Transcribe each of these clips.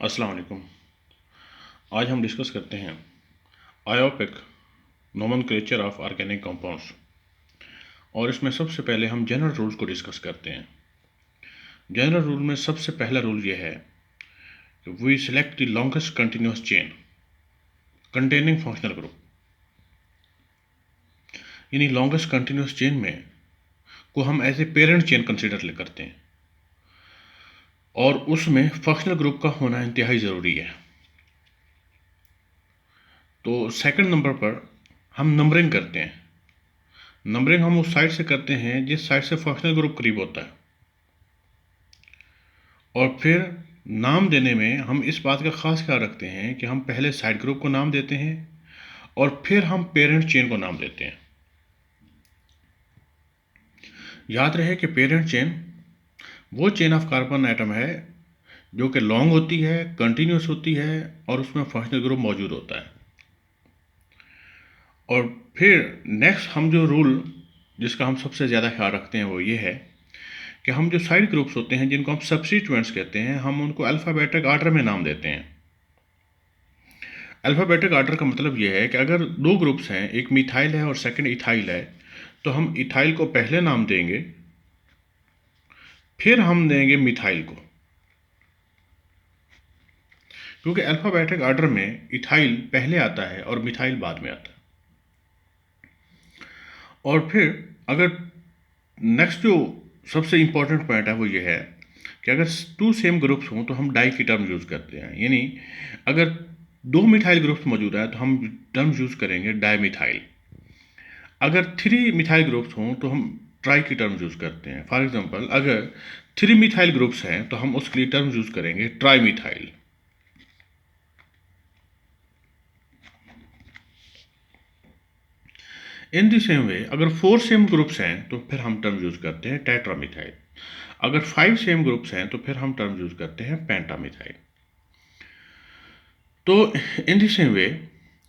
अस्सलाम वालेकुम। आज हम डिस्कस करते हैं आयोपिक नोमेनक्लेचर ऑफ ऑर्गेनिक कंपाउंड्स और इसमें सबसे पहले हम जनरल रूल्स को डिस्कस करते हैं। जनरल रूल में सबसे पहला रूल यह है कि we select the longest continuous chain containing functional group, यानी लॉन्गेस्ट कंटिन्यूस चेन में को हम as a parent chain consider करते हैं और उसमें फंक्शनल ग्रुप का होना इंतहाई ज़रूरी है। तो सेकंड नंबर पर हम नंबरिंग करते हैं। नंबरिंग हम उस साइड से करते हैं जिस साइड से फंक्शनल ग्रुप करीब होता है, और फिर नाम देने में हम इस बात का खास ख्याल रखते हैं कि हम पहले साइड ग्रुप को नाम देते हैं और फिर हम पेरेंट चेन को नाम देते हैं। याद रहे कि पेरेंट चेन वो चेन ऑफ कार्बन आइटम है जो कि लॉन्ग होती है, कंटिन्यूस होती है और उसमें फंक्शनल ग्रुप मौजूद होता है। और फिर नेक्स्ट हम जो रूल जिसका हम सबसे ज़्यादा ख्याल रखते हैं वो ये है कि हम जो साइड ग्रुप्स होते हैं जिनको हम सब्स्टिट्यूएंट्स कहते हैं, हम उनको अल्फ़ाबेटिक आर्डर में नाम देते हैं। अल्फ़ाबेटिक आर्डर का मतलब ये है कि अगर दो ग्रुप्स हैं, एक मिथाइल है और सेकंड इथाइल है, तो हम इथाइल को पहले नाम देंगे, फिर हम देंगे मिथाइल को, क्योंकि अल्फ़ाबेटिक आर्डर में इथाइल पहले आता है और मिथाइल बाद में आता है। और फिर अगर नेक्स्ट जो सबसे इम्पॉर्टेंट पॉइंट है वो ये है कि अगर टू सेम ग्रुप्स हों तो हम डाई की टर्म यूज़ करते हैं, यानी अगर दो मिथाइल ग्रुप्स मौजूद है तो हम टर्म यूज़ करेंगे डाई मिथाइल। अगर थ्री मिथाइल ग्रुप्स हों तो हम ट्राई की टर्म यूज़ करते हैं। फॉर एग्जांपल, अगर थ्री मिथाइल ग्रुप्स हैं तो हम उसके लिए टर्म यूज़ करेंगे tri methyl. In the same way अगर फोर सेम ग्रुप्स हैं तो फिर हम टर्म यूज़ करते हैं टेट्रामिथाइल। अगर फाइव सेम ग्रुप्स हैं तो फिर हम टर्म यूज़ करते हैं पेंटामिथाइल। तो इन द सेम वे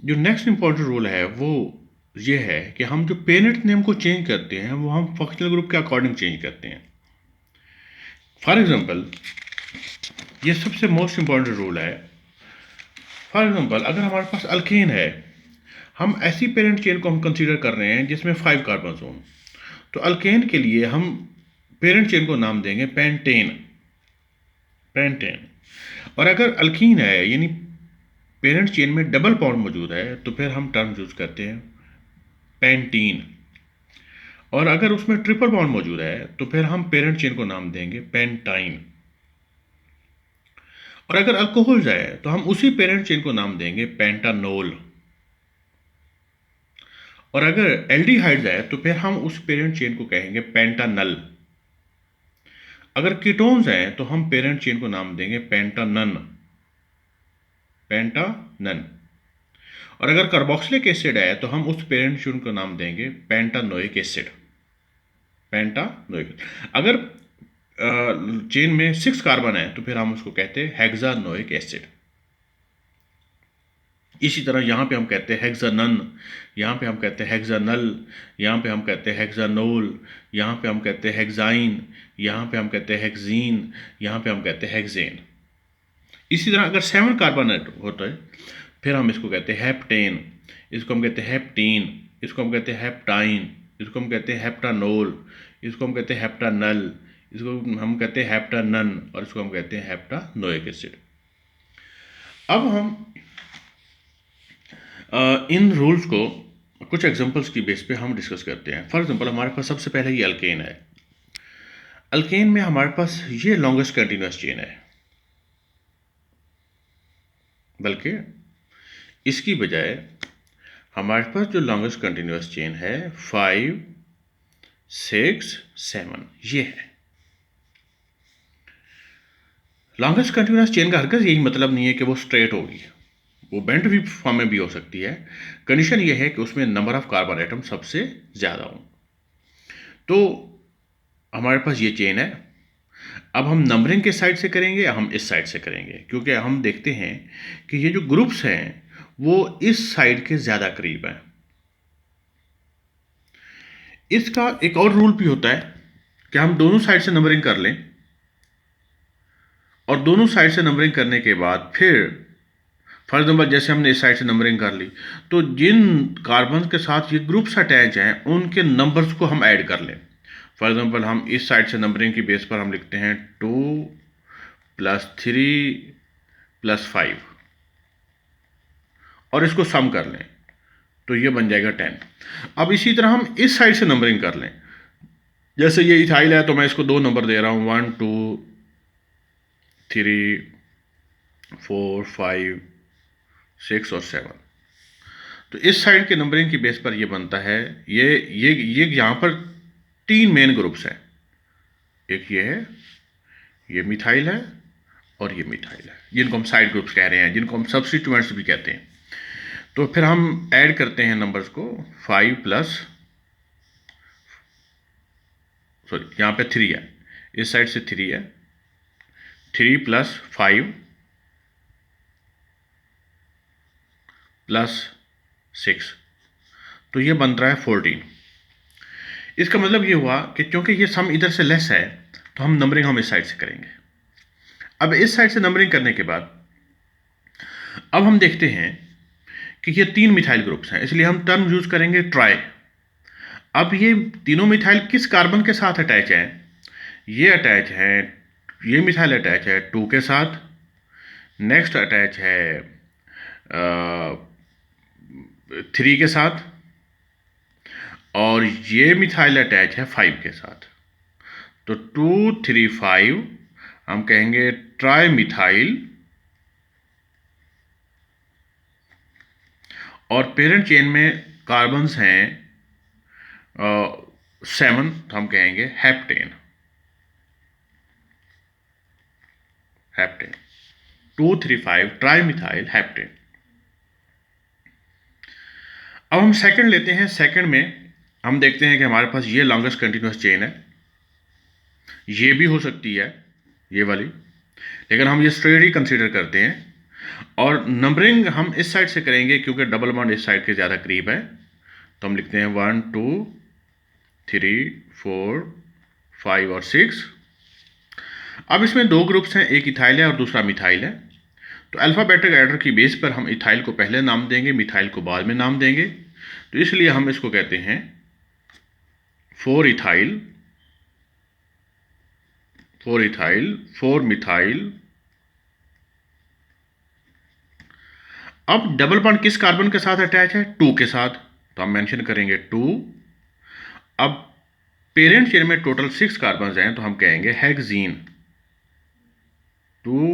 जो नेक्स्ट इंपॉर्टेंट रूल है वो ये है कि हम जो पेरेंट नेम को चेंज करते हैं वो हम फंक्शनल ग्रुप के अकॉर्डिंग चेंज करते हैं। फॉर एग्जांपल, ये सबसे मोस्ट इंपॉर्टेंट रूल है। फॉर एग्जांपल, अगर हमारे पास अल्केन है, हम ऐसी पेरेंट चेन को हम कंसीडर कर रहे हैं जिसमें 5 कार्बन हों, तो अल्केन के लिए हम पेरेंट चेन को नाम देंगे पेंटेन। पेंटेन। और अगर अल्कीन है, यानी पेरेंट चेन में डबल बॉन्ड मौजूद है, तो फिर हम टर्म यूज करते हैं पेंटीन। और अगर उसमें ट्रिपल बॉन्ड मौजूद है तो फिर हम पेरेंट चेन को नाम देंगे पेंटाइन। और अगर अल्कोहल है तो हम उसी पेरेंट चेन को नाम देंगे पेंटानोल। और अगर एल्डिहाइड है तो फिर हम उस पेरेंट चेन को कहेंगे पेंटानल। अगर कीटोन्स हैं तो हम पेरेंट चेन को नाम देंगे पेंटानन। पेंटानन। और अगर कार्बोक्सिलिक एसिड है तो हम उस पेरेंट चेन को नाम देंगे पेंटानोइक एसिड। पेंटानोइक। अगर चेन में 6 कार्बन है तो फिर हम उसको कहते हैं हेक्सानोइक एसिड। इसी तरह यहाँ पे हम कहते हैं हेक्सानन, यहाँ पे हम कहते हैं हेक्सानल, यहाँ पे हम कहते हैं हेक्सानोल, यहाँ पे हम कहते हैं हेक्साइन, यहाँ पे हम कहते हैं हेक्सीन, यहाँ पे हम कहते हैं हेक्सेन। इसी तरह अगर 7 कार्बन होता है फिर हम इसको कहते हैं हेप्टेन, इसको हम कहते हैं हेप्टीन, इसको हम कहते हैं हेप्टाइन, इसको हम कहते हैं हेप्टानोल, इसको हम कहते हैं हेप्टानल, इसको हम कहते हैं हेप्टानन और इसको हम कहते हैं हेप्टानोइक एसिड। अब हम इन रूल्स को कुछ एग्जांपल्स की बेस पे हम डिस्कस करते हैं। फॉर एग्जांपल, हमारे पास सबसे पहले ये अल्केन है। अल्केन में हमारे पास ये लॉन्गेस्ट कंटिन्यूस चेन है, बल्कि इसकी बजाय हमारे पास जो लॉन्गेस्ट कंटिन्यूस चेन है 5, 6, 7 ये है। लॉन्गेस्ट कंटिन्यूस चेन का हरगिज़ यही मतलब नहीं है कि वो स्ट्रेट होगी, वो बेंट भी फॉर्म में भी हो सकती है। कंडीशन ये है कि उसमें नंबर ऑफ कार्बन आइटम सबसे ज़्यादा हो। तो हमारे पास ये चेन है। अब हम नंबरिंग किस साइड से करेंगे, हम इस साइड से करेंगे, क्योंकि हम देखते हैं कि ये जो ग्रुप्स हैं वो इस साइड के ज़्यादा करीब हैं। इसका एक और रूल भी होता है कि हम दोनों साइड से नंबरिंग कर लें और दोनों साइड से नंबरिंग करने के बाद फिर फॉर एग्जाम्पल जैसे हमने इस साइड से नंबरिंग कर ली, तो जिन कार्बन के साथ ये ग्रुप्स अटैच हैं उनके नंबर्स को हम ऐड कर लें। फॉर एग्जाम्पल हम इस साइड से नंबरिंग की बेस पर हम लिखते हैं 2 + 3 + 5 और इसको सम कर लें, तो ये बन जाएगा 10। अब इसी तरह हम इस साइड से नंबरिंग कर लें, जैसे ये इथाइल है तो मैं इसको 2 नंबर दे रहा हूँ, 1 2 3 4 5 6 और 7। तो इस साइड के नंबरिंग की बेस पर ये बनता है, ये यहाँ पर 3 मेन ग्रुप्स हैं, एक ये है, ये मिथाइल है और ये मिथाइल है, जिनको हम साइड ग्रुप्स कह रहे हैं, जिनको हम सब्स्टिट्यूएंट्स भी कहते हैं। तो फिर हम ऐड करते हैं नंबर्स को, 5 प्लस, सॉरी यहाँ पे 3 है, इस साइड से 3 है, 3 + 5 + 6, तो ये बन रहा है 14। इसका मतलब ये हुआ कि क्योंकि ये सम इधर से लेस है तो हम नंबरिंग हम इस साइड से करेंगे। अब इस साइड से नंबरिंग करने के बाद अब हम देखते हैं कि ये 3 मिथाइल ग्रुप्स हैं, इसलिए हम टर्म यूज करेंगे ट्राई। अब ये तीनों मिथाइल किस कार्बन के साथ अटैच हैं? ये अटैच है, ये मिथाइल अटैच है 2 के साथ, नेक्स्ट अटैच है 3 के साथ, और ये मिथाइल अटैच है 5 के साथ। तो 2 3 5 हम कहेंगे ट्राई मिथाइल, और पेरेंट चेन में कार्बन्स हैं 7, तो हम कहेंगे हेप्टेन। 2 3 5 tri methyl heptane. अब हम सेकंड लेते हैं। सेकंड में हम देखते हैं कि हमारे पास ये लॉन्गेस्ट कंटिन्यूस चेन है, ये भी हो सकती है ये वाली, लेकिन हम ये स्ट्रेट ही कंसीडर करते हैं। और नंबरिंग हम इस साइड से करेंगे क्योंकि डबल बॉन्ड इस साइड के ज़्यादा करीब है, तो हम लिखते हैं 1 2 3 4 5 और 6। अब इसमें 2 ग्रुप्स हैं, एक इथाइल है और दूसरा मिथाइल है। तो अल्फ़ाबेटिक ऑर्डर की बेस पर हम इथाइल को पहले नाम देंगे, मिथाइल को बाद में नाम देंगे। तो इसलिए हम इसको कहते हैं 4 इथाइल, 4 मिथाइल। अब डबल बॉन्ड किस कार्बन के साथ अटैच है? 2 के साथ, तो हम मेंशन करेंगे 2। अब पेरेंट चेन में टोटल 6 कार्बन हैं, तो हम कहेंगे hexene, 2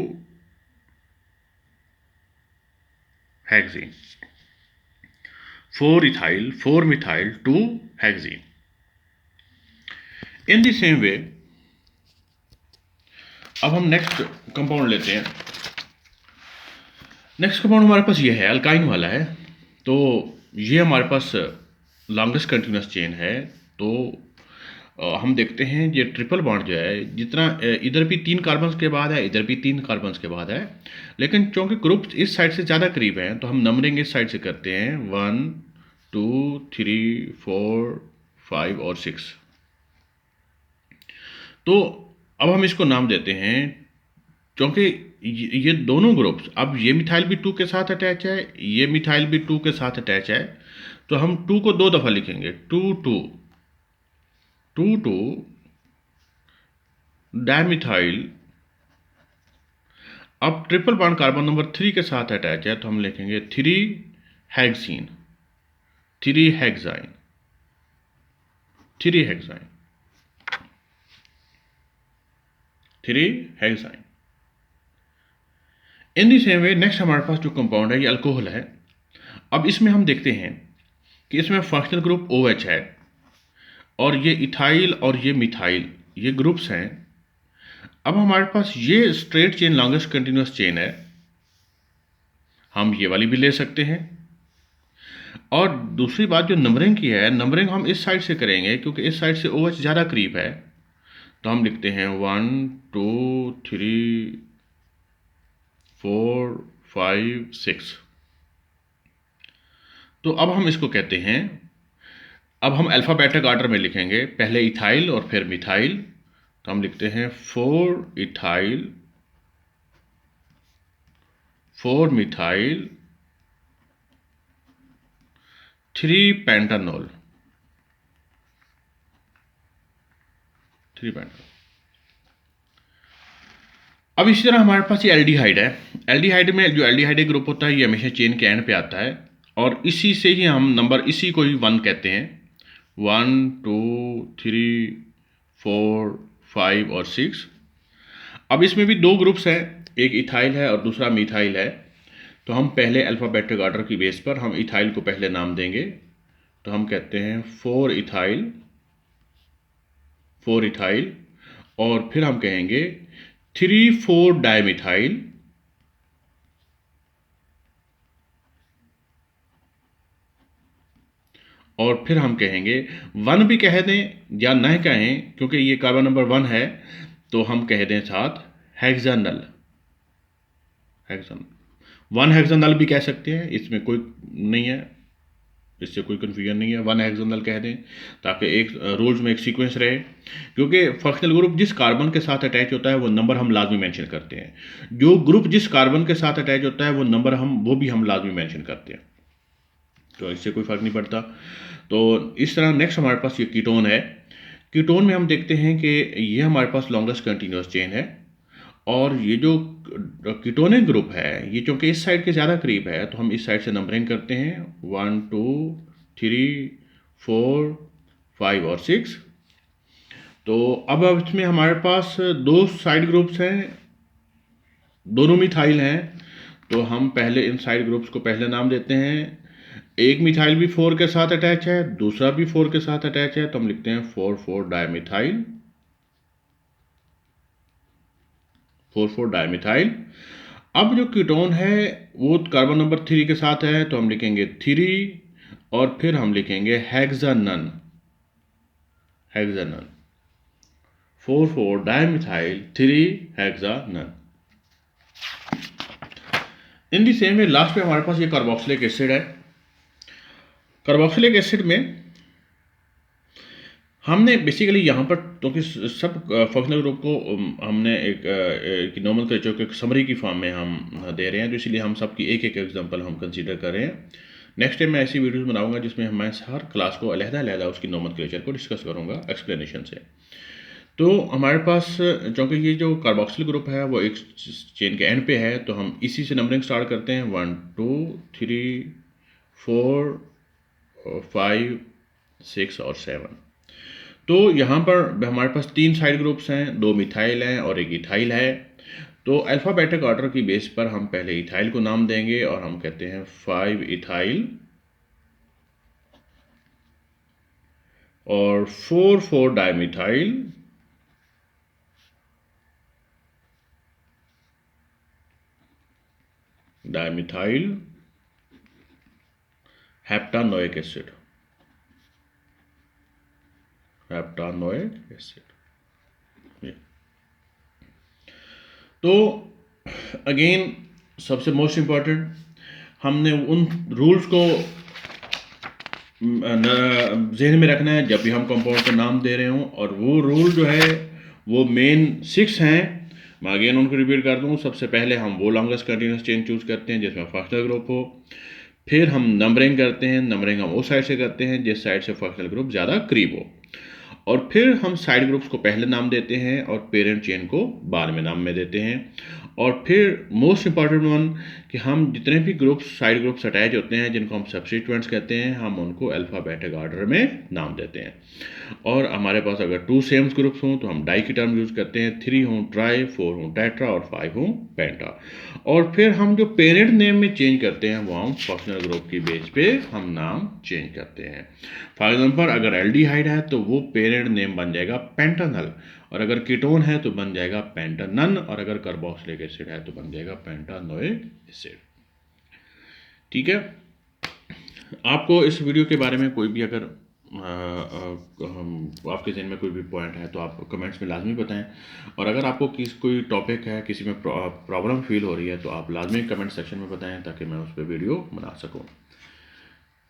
hexene, 4 ethyl, 4 methyl, 2 hexene. In the same way अब हम नेक्स्ट कंपाउंड लेते हैं। नेक्स्ट कंपाउंड हमारे पास ये है, अल्काइन वाला है। तो ये हमारे पास लॉन्गेस्ट कंटिन्यूस चेन है। तो हम देखते हैं ये ट्रिपल बॉन्ड जो है, जितना इधर भी 3 कार्बन्स के बाद है, इधर भी 3 कार्बन्स के बाद है, लेकिन क्योंकि ग्रुप्स इस साइड से ज़्यादा करीब हैं तो हम नंबरिंग इस साइड से करते हैं 1 2 3 4 5 और 6। तो अब हम इसको नाम देते हैं, क्योंकि ये दोनों ग्रुप्स, अब ये मिथाइल भी 2 के साथ अटैच है, ये मिथाइल भी 2 के साथ अटैच है, तो हम 2 को 2 दफ़ा लिखेंगे, 2 2 2 2 डायमिथाइल। अब ट्रिपल बॉन्ड कार्बन नंबर 3 के साथ अटैच है, तो हम लिखेंगे 3 hexene, 3 hexyne, 3 hexyne, 3 hexyne. In the same way next हमारे पास जो कंपाउंड है ये अल्कोहल है। अब इसमें हम देखते हैं कि इसमें फंक्शनल ग्रुप OH है, और ये इथाइल और ये मिथाइल ये ग्रुप्स हैं। अब हमारे पास ये straight chain longest continuous chain है, हम ये वाली भी ले सकते हैं। और दूसरी बात जो नंबरिंग की है, नंबरिंग हम इस साइड से करेंगे क्योंकि इस साइड से OH ज़्यादा करीब है, तो हम लिखते हैं 1 2 3 4 5 6। तो अब हम इसको कहते हैं, अब हम अल्फ़ाबेटिक ऑर्डर में लिखेंगे, पहले इथाइल और फिर मिथाइल। तो हम लिखते हैं 4 इथाइल 4 मिथाइल 3 पेंटानॉल 3 पेंटानॉल। अब इसी तरह हमारे पास ये एल्डिहाइड है। एल्डिहाइड में जो एल्डिहाइड ग्रुप होता है ये हमेशा चेन के एंड पे आता है, और इसी से ही हम नंबर, इसी को ही 1 कहते हैं। 1 2 3 4 5 और 6। अब इसमें भी 2 ग्रुप्स हैं, एक इथाइल है और दूसरा मिथाइल है। तो हम पहले अल्फ़ाबेटिक ऑर्डर की बेस पर हम इथाइल को पहले नाम देंगे। तो हम कहते हैं 4 इथाइल, 4 इथाइल, और फिर हम कहेंगे 3 4 डाइमिथाइल, और फिर हम कहेंगे 1 भी कह दें या न कहें, क्योंकि ये कार्बन नंबर 1 है, तो हम कह दें साथ हेक्सानल। हेक्सानल 1 हेक्सानल भी कह सकते हैं, इसमें कोई नहीं है, इससे कोई कन्फ्यूजन नहीं है। 1 हेक्सानल कह दें ताकि एक रूल्स में एक सीक्वेंस रहे, क्योंकि फंक्शनल ग्रुप जिस कार्बन के साथ अटैच होता है वो नंबर हम लाजमी मेंशन करते हैं। जो ग्रुप जिस कार्बन के साथ अटैच होता है वो नंबर वो भी हम लाजमी मेंशन करते हैं, तो इससे कोई फर्क नहीं पड़ता। तो इस तरह नेक्स्ट हमारे पास ये कीटोन है। कीटोन में हम देखते हैं कि ये हमारे पास लॉन्गेस्ट कंटिन्यूस चेन है, और ये जो कीटोनिक ग्रुप है ये चूंकि इस साइड के ज़्यादा करीब है तो हम इस साइड से नंबरिंग करते हैं 1 2 3 4 5 और 6। तो अब इसमें हमारे पास 2 साइड ग्रुप्स हैं, दोनों मिथाइल हैं। तो हम पहले इन साइड ग्रुप्स को पहले नाम देते हैं। एक मिथाइल भी 4 के साथ अटैच है, दूसरा भी 4 के साथ अटैच है, तो हम लिखते हैं 4 4 डाइमिथाइल, 4 4 डाइमिथाइल। अब जो कीटोन है वो कार्बन नंबर 3 के साथ है, तो हम लिखेंगे 3, और फिर हम लिखेंगे hexanone, hexanone 4 4 dimethyl 3 hexanone. In the same way last में हमारे पास ये कार्बोक्सिलिक एसिड है। कार्बोक्सिलिक एसिड में हमने बेसिकली यहाँ पर, क्योंकि सब फंक्शनल ग्रुप को हमने एक नॉर्मल क्लेचर के समरी की फॉर्म में हम दे रहे हैं, तो इसलिए हम सबकी एक एक एग्जांपल हम कंसीडर कर रहे हैं। नेक्स्ट टाइम मैं ऐसी वीडियोस बनाऊंगा जिसमें मैं हर क्लास को अलग-अलग उसकी नॉर्मल क्लेचर को डिस्कस करूँगा एक्सप्लेनेशन से। तो हमारे पास चूँकि ये जो कार्बोक्सिल ग्रुप है वो एक चेन के एंड पे है, तो हम इसी से नंबरिंग स्टार्ट करते हैं 1 2 3 4 5 6 और 7। तो यहाँ पर हमारे पास 3 साइड ग्रुप्स हैं, 2 मिथाइल हैं और एक इथाइल है। तो अल्फ़ाबेटिक ऑर्डर की बेस पर हम पहले इथाइल को नाम देंगे और हम कहते हैं 5 इथाइल, और 4 4 डाइमिथाइल, डाइमिथाइल हेप्टानोइक एसिड, हेप्टानोइक एसिड। तो अगेन सबसे मोस्ट इम्पॉर्टेंट, हमने उन रूल्स को जहन में रखना है जब भी हम कंपाउंड का नाम दे रहे हों, और वो रूल जो है वो मेन 6 हैं। मैं अगेन उनको रिपीट कर दूँ। सबसे पहले हम वो लॉन्गेस्ट कंटिन्यूस चेन चूज करते हैं जिसमें फंक्शनल ग्रुप हो, फिर हम नंबरिंग करते हैं, नंबरिंग हम उस साइड से करते हैं जिस साइड से फंक्शनल ग्रुप ज़्यादा करीब हो, और फिर हम साइड ग्रुप्स को पहले नाम देते हैं और पेरेंट चेन को बाद में नाम में देते हैं। और फिर मोस्ट इंपॉर्टेंट वन कि हम जितने भी ग्रुप्स साइड ग्रुप्स अटैच होते हैं जिनको हम सब्स्टिट्यूएंट्स कहते हैं, हम उनको अल्फ़ाबेटिक ऑर्डर में नाम देते हैं। और हमारे पास अगर 2 सेम्स ग्रुप्स हों तो हम डाई की टर्म यूज़ करते हैं, 3 हों ट्राई, 4 हों टेट्रा और 5 हों पेंटा। और फिर हम जो पेरेंट नेम में चेंज करते हैं वो हम फंक्शनल ग्रुप की बेस पे हम नाम चेंज करते हैं। फॉर एग्जांपल अगर एल्डिहाइड है तो वो पेरेंट नेम बन जाएगा पेंटानल, और अगर कीटोन है तो बन जाएगा पेंटानन, और अगर कार्बोक्सिलिक एसिड है तो बन जाएगा पेंटानोइक एसिड। ठीक है। आपको इस वीडियो के बारे में कोई भी अगर आपके जहन में कोई भी पॉइंट है तो आप कमेंट्स में लाजमी बताएं, और अगर आपको कोई टॉपिक है, किसी में प्रॉब्लम फील हो रही है तो आप लाजमी कमेंट सेक्शन में बताएं ताकि मैं उस पर वीडियो बना सकूं।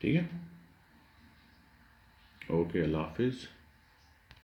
ठीक है। ओके, अल्लाह हाफिज़।